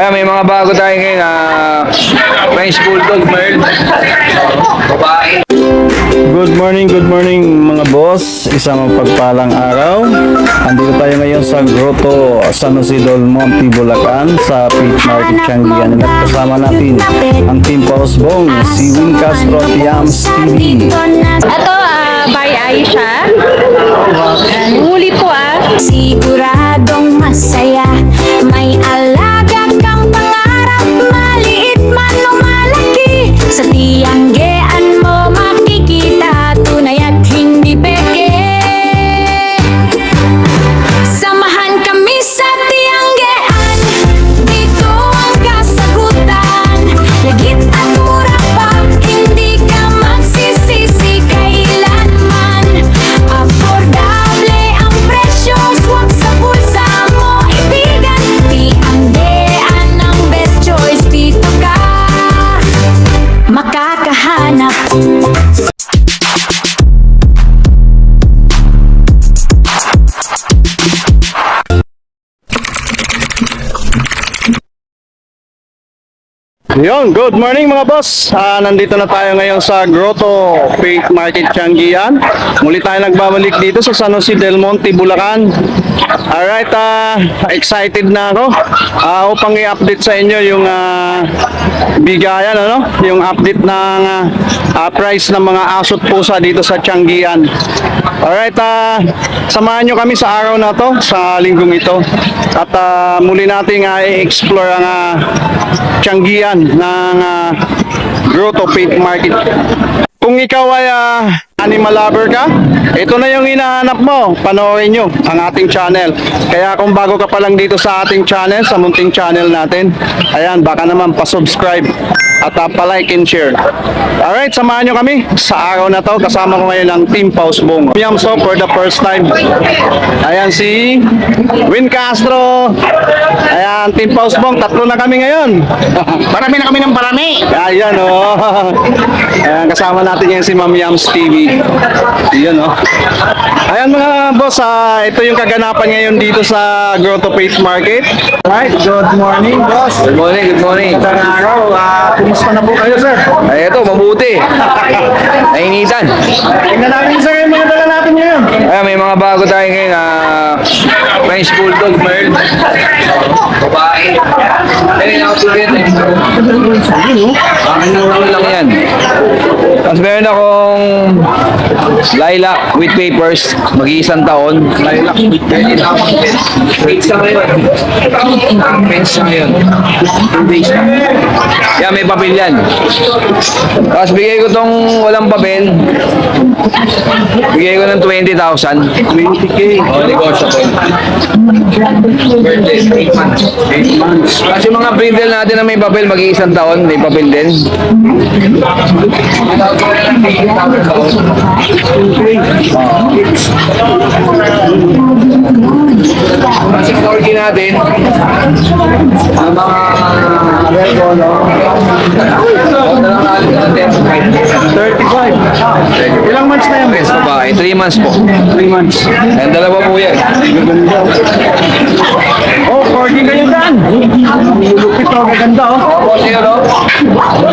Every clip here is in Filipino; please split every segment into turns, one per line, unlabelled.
May mga bago tayo ngayon na French Bulldog Merl. Babae.
Good morning mga boss. Isang mapagpalang araw. Andito tayo ngayon sa Grotto San Jose del Monte, Bulacan sa Pit Market Changian. At kasama natin ang Team Pausbong, si Win Castro at Yams TV.
Ito, by Aisha. Ngulit po
Siguradong masaya, may alaga kang pangarap, maliit man o malaki. Sa tiyanggean mo makikita, tunay at hindi peke. Samahan kami sa tiyanggean, dito ang kasagutan. Lagit at mura pa, hindi ka magsisisi kailanman. Affordable ang presyo, swak sa bulsa mo ibigan. Tiyanggean ang best choice, dito ka makakahanap.
Yon, good morning mga boss. Nandito na tayo ngayon sa Grotto Pit Market Changian. Muli tayo nagbabalik dito sa San Jose del Monte, Bulacan. Alright, excited na ako upang i-update sa inyo yung bigayan, yung update ng price ng mga asot pusa dito sa Changian. Alright, samahan nyo kami sa araw na to, sa linggong ito. At muli natin i-explore ang Changian ng Grotto Pit Market. Kung ikaw ay animal lover ka, ito na yung hinahanap mo. Panoorin nyo ang ating channel. Kaya kung bago ka pa lang dito sa ating channel, sa munting channel natin, ayan, baka naman pa-subscribe at pa-like and share. Alright, samahan nyo kami sa araw na to. Kasama ko ngayon ang Team Pausbong. Yamso for the first time. Ayan si Win Castro. Ayan, Team Pausbong. Tatlo na kami ngayon.
Marami na kami ng parami.
Ayan, Ayan, kasama natin yan si Ma'am Yams TV. Ayan, Ayan mga boss, ito yung kaganapan ngayon dito sa Grotto Pit Market. Alright, good morning boss.
Good morning, good morning.
Magandang araw. Kumusta na po kayo, sir?
Ay, ito, mabuti. Nainitan.
Tingnan natin, sir, yung mga dala natin ngayon.
May mga bago tayo ngayon na French Bulldog Merl. Babae. Ano lang yan. Tapos meron akong lilac with papers, mag-iisang taon. Lilac with papers. Pizza ngayon. Pizza ngayon. 2 days na. Yan, may papel yan. Tapos bigay ko tong walang papel. Bigay ko ng 20,000.
20K.
Negotiable. Birthday, 8 months.
8 months.
Kasi mga brindle natin na may papel, mag-iisang taon, may papel din. Kasi 4K natin, ang mga verbo, natin
35. Ilang months na yan, boss?
babae, 3 months po.
3 months.
And dalawa po yan.
Oh, 40 kayo dyan. Lupit to, gaganda,
Opo, zero.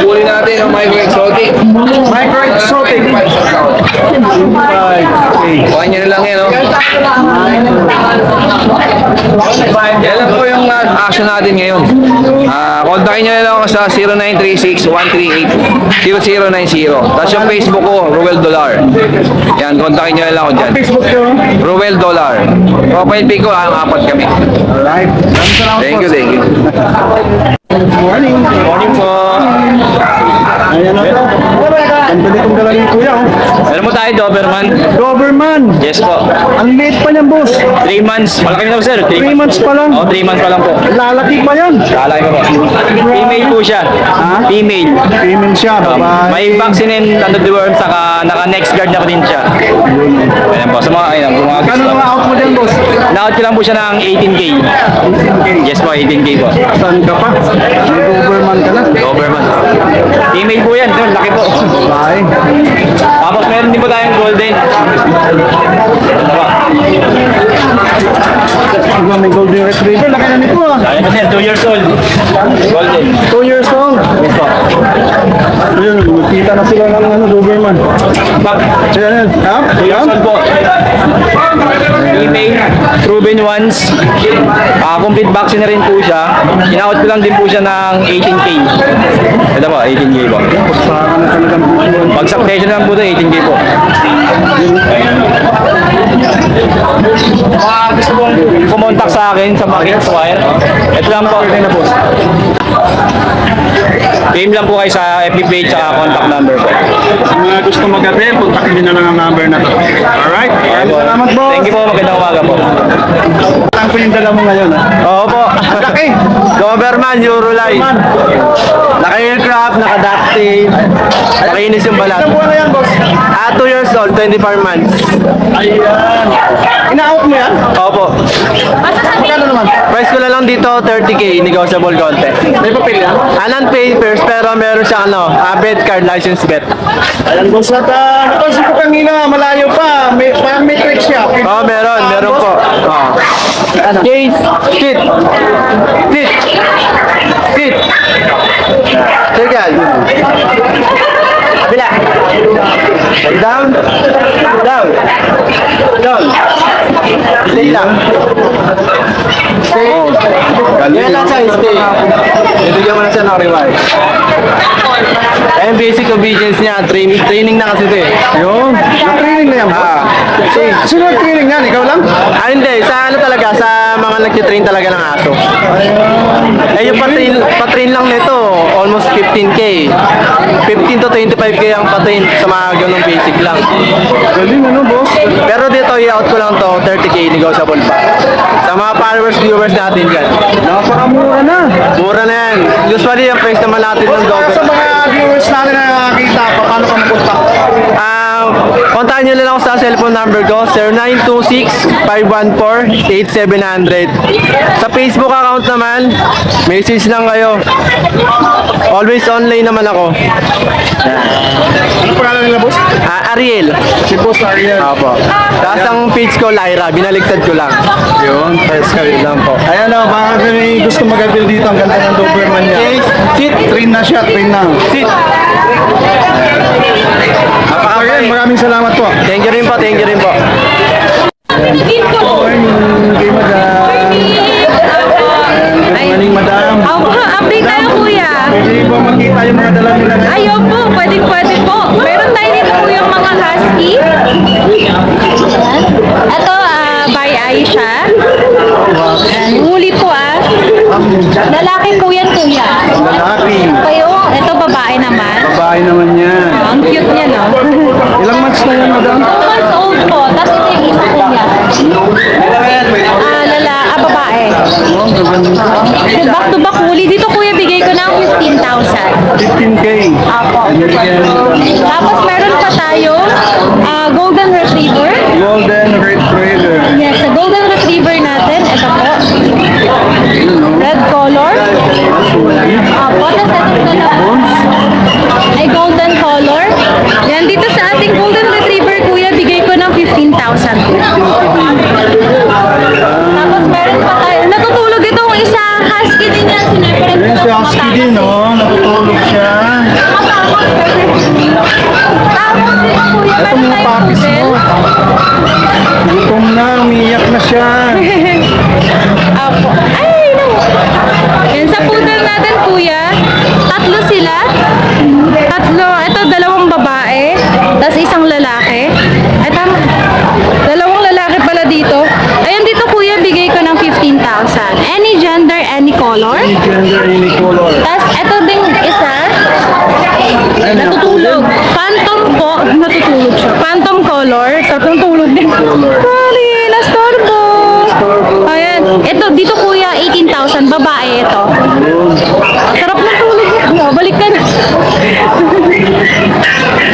Huli natin ang micro exotic.
Micro exotic. 5K.
Kuha nyo na lang yan, Yan lang po yung action natin ngayon. Kontakin nyo na lang ako sa 0936-138-0090. Tapos yung Facebook ko, Ruel Dollar. Yan, kontakin nyo na lang ako dyan.
Facebook nyo.
Ruel Dollar. Profile pic ko, ang 4 kami.
Alright. Maraming salamat,
Thank you,
boss.
thank you.
Good morning. Good morning po. Ayan na po. Ganda nitong dala ni Kuya,
Meron mo tayo, Doberman.
Doberman.
Yes po.
Ang late pa niyan, boss.
3 months. Malaki na po, sir.
3 months pa lang.
Oh, 3 months pa lang po.
Lalaki pa yan.
Lalaki ko po. Female po siya.
Ha?
Female.
Female siya, babae.
May vaccine and anti-worm, saka naka-next guard na po din siya. Ayan po. Sa mga, ayan, kung mga
Kano
gusto.
mga out mo dyan, boss?
Na-out ko lang po siya ng 18K. Yes po, 18K po.
Saan ka pa? May Doberman ka na.
Doberman. Female po yan. Laki po.
Babae.
Tapos meron din po tayong golden. Ito po.
May golden retriever. Laki na nito ah.
Kaya kasi 2 years old. Golden.
2 years old.
Yes po.
Ayun, magkita na sila ng Doberman. Ayan, ha?
2 years old po. Email, proven once. Complete vaccine na rin po siya. In-out ko lang din po siya ng 18K. Ito po, 18K po.
Saka na talagang puso.
Pag sa presyo lang po ito, 18K po. Gusto pong kumontak sa akin sa Market Square. Ito lang po. PM lang po kayo sa FB page at contact number po.
Sa mga gusto mag-avail, kontakin nyo na lang ang number na to. Alright? Maraming salamat, boss.
Thank you po. Magandang umaga po.
Ang po yung dala mo ngayon, ha?
Oo po.
Laki!
Doberman, Euroline. Naka-aircraft, naka-ducktail. Nakinis yung balat.
Ilang buwan na yan, boss?
2 years old, 24 months.
Ayan. Ina-out mo yan?
Opo.
Magkano naman?
Price ko na lang dito, 30K, negotiable konti.
May papel yan?
Non-papers, pero meron siyang bet card, license bet.
Ayan, boss. At napansin ko kanina, malayo pa. Parang may trick siya.
Oo, meron po. Case, sit. Sit. Sit. Circle. Kabila. Down. Down. Down. Stay lang. Stay. Yan lang siya, stay. Ibigyan mo na siya ng reward. Ayun, basic obedience niya. Training na kasi ito eh.
Yun. Na-training na yan, boss. Sino training yan? Ikaw lang?
Hindi. Sa talaga, sa mga nagtitrain talaga ng aso. Eh, yung patrain lang nito, almost 15K. 15 to 25K ang patrain sa mga ganung basic lang.
Galing, ano, boss?
Pero dito, i-out ko lang to, 30K, negotiable pa. Sa mga followers, viewers natin dyan.
Napakamura na.
Mura na yan. Usually, yung price naman natin ng
Sa
Doberman.
mga viewers natin na nakakita, paano ka mapunta?
Kontakin nyo lang ako sa cellphone number ko, 0926-514-8700. Sa Facebook account naman, message lang kayo. Always online naman ako.
Ano pangalan nila, boss?
Ariel.
Si Boss Ariel.
Opo. Tapos ang page ko, Lyra. Binaligtad ko lang.
Yun.
Press kayo lang po.
Ayan o, baka may gusto mag-avail dito. Ang ganda ng Doberman niya.
Okay, sit.
Train na siya, train na.
Sit.
Ariel, maraming salamat po.
Thank you rin po, thank you rin po.
Kay madam. Good morning, madam.
Update tayo kuya.
Pwede po makita yung mga dala nila ngayon.
Ayaw po, pwede po. Meron tayo dito po yung mga husky. Ito, by Aisha. Huli po Lalaki po yan kuya.
Lalaki.
Ito babae naman.
Babae naman yan.
Ang cute niya no.
Ilang months na yan, madam?
2 months old po. Tapos ito yung isa kuya. Babae. Back to back huli. Dito kuya bigay ko ng 15,000.
15K.
Apo. Tapos meron pa tayo golden retriever.
Golden Retriever.
Yes, sa golden retriever natin, ito po. Red color. Apo, tapos ito naman ay golden color. Yan, dito sa ating golden retriever, kuya, bigay ko ng 15,000. Tapos meron pa tayo. Natutulog itong isa. Husky din yan.
Ayan si Husky din, no? Natutulog siya.
Tapos dito, kuya,
Ito
meron
mga
tayong
puppies
poodle.
mo. Gutom na, umiyak na siya.
Apo. Ay, no. Yan, sa poodle natin, kuya, 3 sila. 3. Ito, 2 babae. Tapos isang lalaki. Ay, tama. 2 lalaki pala dito. Ayan, dito, kuya, bigay ko ng 15,000. Any gender, any color.
Gender, any color.
Tapos, ito ding isa. Natutulog. Phantom po. Natutulog siya. Phantom color. So, natutulog din. Sorry, nastorbo. Ayan. Ito, dito kuya, 18,000. Babae ito. Sarap ng tulog. No, balik ka na.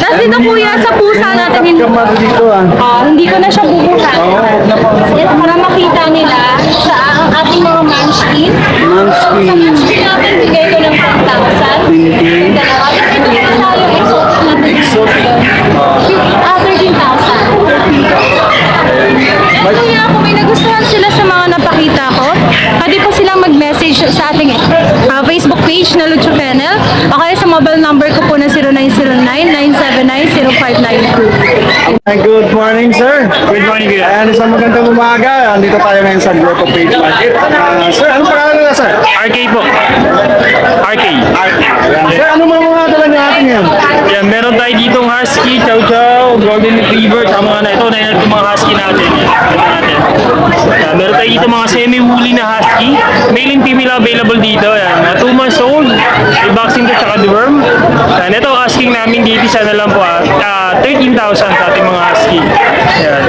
Tapos dito kuya, sa pusa natin.
Kamar dito,
Hindi ko na siya bubuhat. Ito, para makita nila sa ang ating mga munchkin. Sa munchkin natin, bigay ko ng 10,000. Dalawa. Tapos ito yung sa yung exotic natin. 13,000. Kuya, kung may nagustuhan sila sa mga sa ating Facebook page na Lucho Kennel o kaya sa mobile number ko po na 0909-979-0592.
Good morning, sir.
Good morning, kuya.
Ayan, isang magandang umaga. Andito tayo ngayon sa Grotto Page Market. Sir, ano pangalan nila, sir?
RK po. RK.
Ayan. Sir, ano mga dala niyo atin ngayon?
Yan, meron tayo ditong husky, chow chow, golden retriever, sa mga na ito yung mga husky natin. Yan, meron tayo dito mga semi-woolly na husky. Male and female available dito. Yan, 2 months old, may vaccine to tsaka deworm. Yan, ito asking namin dito sana lang po 13,000 sa ating mga husky. Yan.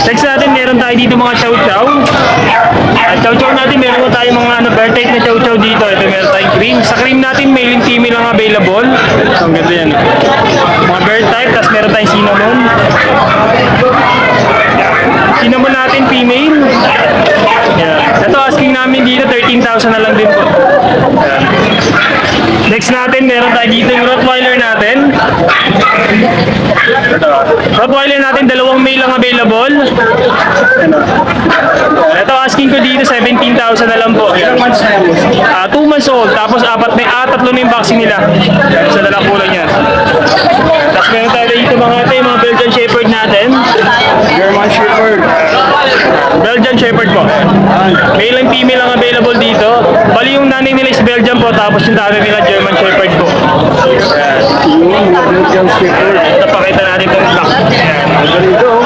Next natin, meron tayo dito mga chow chow. Chow chow natin, meron po tayo mga bear type na chow chow dito. Ito meron tayong cream. Sa cream natin, male and female ang available. So, ang ganda yan. Mga bear type, tapos meron tayong cinnamon. Cinnamon natin, female. Yan. Ito, asking namin dito, 13,000 na lang din po. Yan. Next natin, meron tayo dito yung Rottweiler natin. Rottweiler natin, 2 male ang available. Ito, asking ko dito, 17,000 na lang po. 2 months old, tapos 3 na yung vaccine nila. Isa na lang po lang yan. Tapos meron tayo dito mga Belgian Shepherd natin.
German Shepherd.
Belgian Shepherd po. Male and female ang available dito. Bali yung nanay nila is Belgian po, tapos yung tatay nila German Shepherd po. Ayan.
Belgian Shepherd.
Ito, pakita natin itong black. Ayan.
Ganito.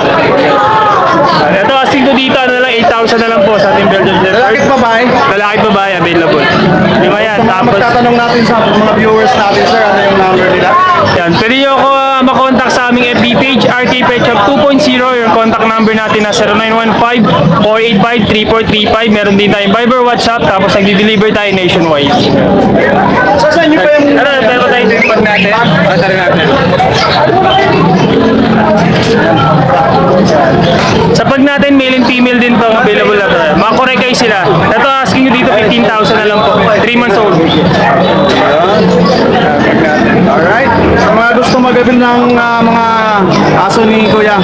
Ito, asking ko dito, ano na lang, 8,000 na lang po sa ating Belgian Shepherd.
Lalaki at babae.
Lalaki at babae available. Lima yan.
Sa mga
Tapos,
magtatanong natin sa mga viewers natin, sir, ano yung number nila?
yan. Pwede nyo ako makontak sa aming FB page, RK Pet Shop 2.0. Yung contact number natin na 0915-485-3435. Meron din tayong Viber, WhatsApp, tapos nagdi-deliver tayo nationwide.
So, saan niyo pa yung...
Ano, pero tayo yung pag natin. Tara natin. Sa pag natin, male and female din po ang available na to. Mga korekay sila. Ito, asking nyo dito, 15,000 na lang po. 3 months old.
Alright. Sa mga gusto mag-avail ng mga aso ni Kuya,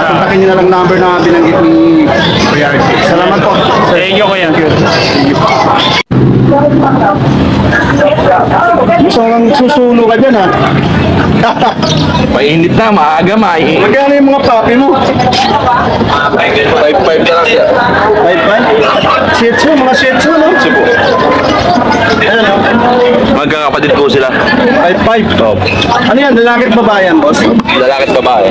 kontakin niyo na lang number na binanggit ni Kuya RJ. Salamat po.
Thank you, kuya.
Gusto kang susulo ka dyan, ha?
Painit na, maaga, mai.
Magkano yung mga papi mo?
5-5 na lang siya.
5-5? Shih Tzu, mga Shih Tzu, no?
Cebu.
Ayan, no?
Magkakapatid po sila.
5-5?
Top.
Ano yan, lalaki at babae yan, boss?
Lalaki at babae.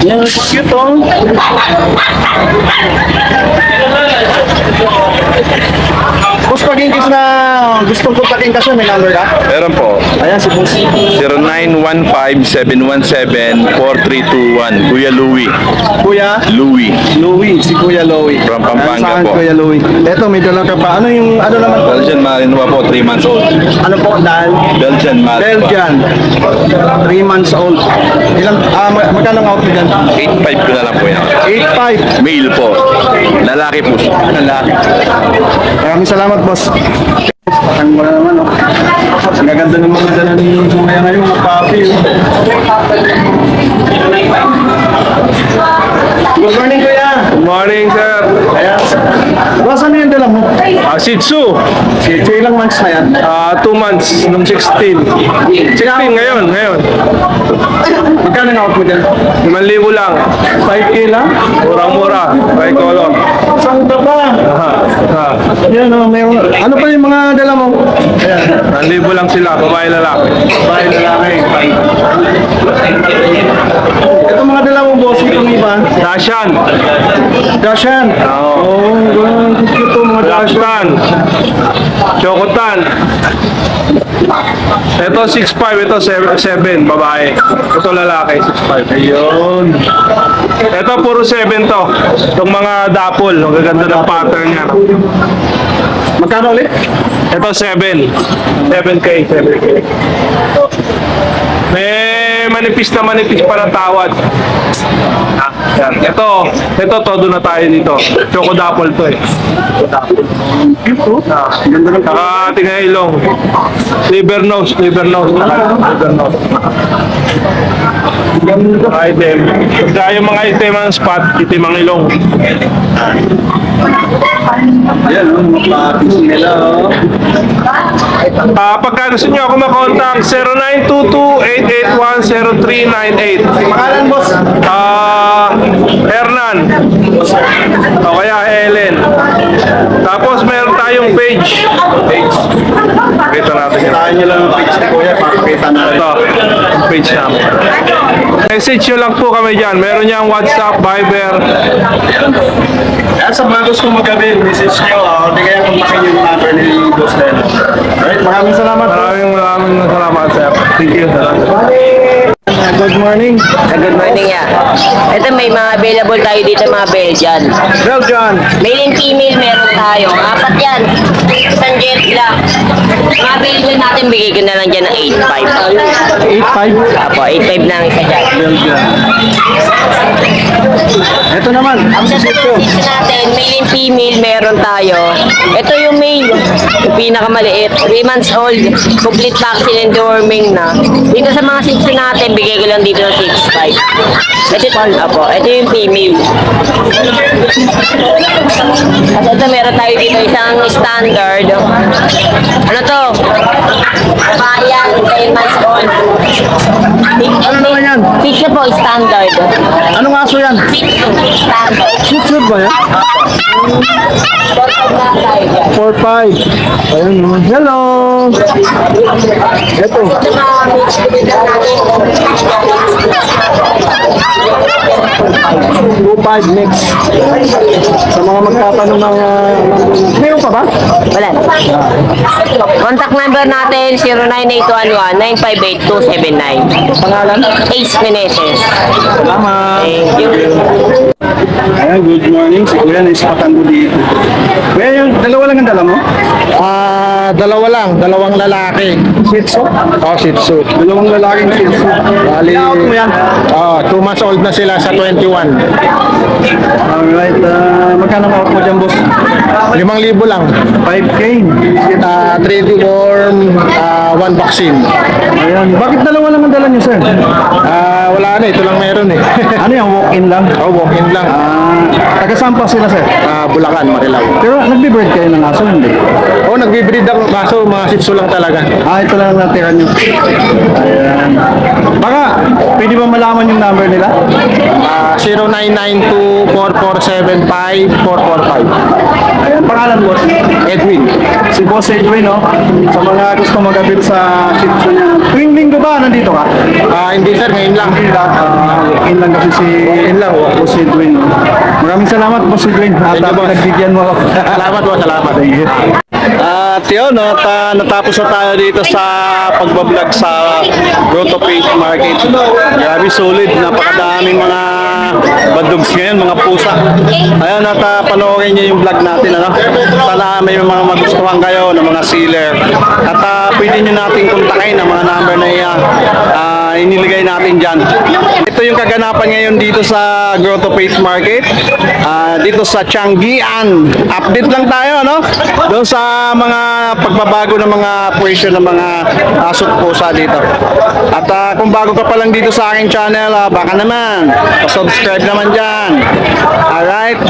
Yan, cute, oh. Boss, pag in case na gustong kontakin ka siya, may number ka?
Meron po.
Ayan, si Boss.
0915-717-4321. Kuya Louie.
Kuya
Louie.
Louie, si Kuya Louie.
From Pampanga
Ayan, saan
po.
Kuya Louie? Eto, may dala ka pa. Ano yung, ano naman po?
Belgian Malinois po, 3 months old.
Ano po, dahil?
Belgian Malinois.
Belgian. 3 months old. Ilang, magkano ang outfit yan?
8.5 ko na lang po yan.
8.5.
Male po. Lalaki po siya.
Lalaki. Maraming salamat, boss. Patang mo na naman, oh. Ang gaganda ng mga dala ni Kuya ngayon, mga papi. Good morning, Kuya.
Good morning, sir.
Ayan. Boss, ano yung dala mo?
Shih Tzu.
Si ilang months na yan?
2 months, nung 16. 16 ngayon.
Magkano ang outfit yan?
5,000 lang.
5K lang?
Murang-mura. Tricolor.
Saan ka ba? Yan, oh, meron. Ano pa yung mga dala mo? Ayan.
1,000 lang sila, babae lalaki.
Bahay lalaki. Ito mga dala mo, boss, itong iba.
Dashan.
Dashan. Oh, ito mga Dashan.
Blacktan. Chocotan. Ito 6'5", ito 7, babae. Ito lalaki, 6'5".
Ayun.
Ito puro 7 to. Itong mga dapol, ang gaganda ng pattern niya.
Magkano ulit?
Ito 7. 7K. May manipis pa ng tawad. Yan. Ito todo na tayo dito. Choco dapol to eh.
Ganda ng
Saka tingnan ilong. Liver nose.
Item. Pagka yung mga item ang spot, itim ang ilong.
Yan, mga papis nila, oh.
Pagka gusto nyo ako makontak, 0922-881-0398.
Pangalan, boss?
Hernan. O kaya Helen. Tapos meron tayong page. Kita natin yun.
Tahan nyo lang ang page ni Kuya, pakakita natin.
Ito, ang page namin. Message nyo lang po kami dyan. Meron niyang WhatsApp, Viber.
Yan, sa mga gusto magabi, message nyo, hindi kaya kontakin yung number ni Boss Len. Alright, maraming salamat.
Maraming salamat, sir. Thank you.
Good morning.
Good morning ya. Ito may mga available tayo dito mga Belgian.
Belgian.
Male and female meron tayo. Apat yan. Isang jet black. Mga available natin bigay ko na lang dyan ng 8.5.
8.5.
Apo, 8.5 na lang isa dyan.
Belgian. Ito naman.
Ang sa seats natin, male and female meron tayo. Ito yung male, yung pinakamaliit. 3 months old, complete vaccine and deworming na. Dito sa mga seats natin, bigay ko lang dito ng 6.5. Ito yung female. At ito meron tayo dito isang standard. Ano to? Bayan, 10 months old.
Ano naman yan?
Fix po, standard.
Anong aso yan?
Fix, standard.
Shih Tzu ba yan? 4.5. Ayun. Hello. Ito. 2.5 mix. Sa mga magtatanong ng... Meron pa ba?
Wala. Contact number natin 09811-958-279.
Pangalan?
Ace Meneses.
Salamat.
Thank you.
Ayan, good morning. Si Kuya, naisipatan ko dito. Kuya, yung dalawa lang ang dala mo?
Dalawa lang, dalawang lalaki.
Shih Tzu?
Oh, Shih Tzu.
Dalawang lalaking Shih Tzu.
Bali,
Layout mo yan?
2 months old na sila sa 21.
Alright, magkano mo mo dyan, boss?
5,000 lang.
5K.
3 deworm, 1 vaccine.
Ayan. Bakit dalawa lang ang dala niyo, sir?
Wala na, ito lang meron eh.
Ano yan, walk-in lang?
Oh, walk-in lang.
Taga-sampa sila, sir?
Bulacan, Marilao.
Pero nagbe-bird kayo ng aso, hindi?
Oh, nagbe-breed ako, kaso mga Shih Tzu lang talaga.
Ito lang ang natira niyo. Ayan. Baka, pwede ba malaman yung number nila?
0992-4475-445.
Ayan, pangalan, boss?
Edwin.
Si Boss Edwin, no? Sa mga gusto mag-abit sa Shih Tzu niya. Tuwing linggo ba nandito ka?
Hindi sir, ngayon lang.
In lang kasi si Boss Edwin. No? Maraming salamat, Boss Edwin. At
Thank you, boss.
nagbigyan mo ako.
Salamat po, salamat.
At yun, natapos na tayo dito sa pagbablog sa Grotto Pig Market. Grabe solid, napakadaming mga badugs ngayon, mga pusa. Ayun, at panoorin nyo yung vlog natin. Ano? Sana may mga magustuhan kayo ng mga sealer. At pwede nyo natin kontakin ang mga number na iniligay natin dyan. Ito yung kaganapan ngayon dito sa Grotto Pig Market. Dito sa Changian. Update lang tayo, no? Doon sa mga pagbabago ng mga presyo ng mga aso at pusa dito. At kung bago ka pa lang dito sa aking channel, baka naman, subscribe naman dyan. Alright,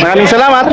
maraming salamat.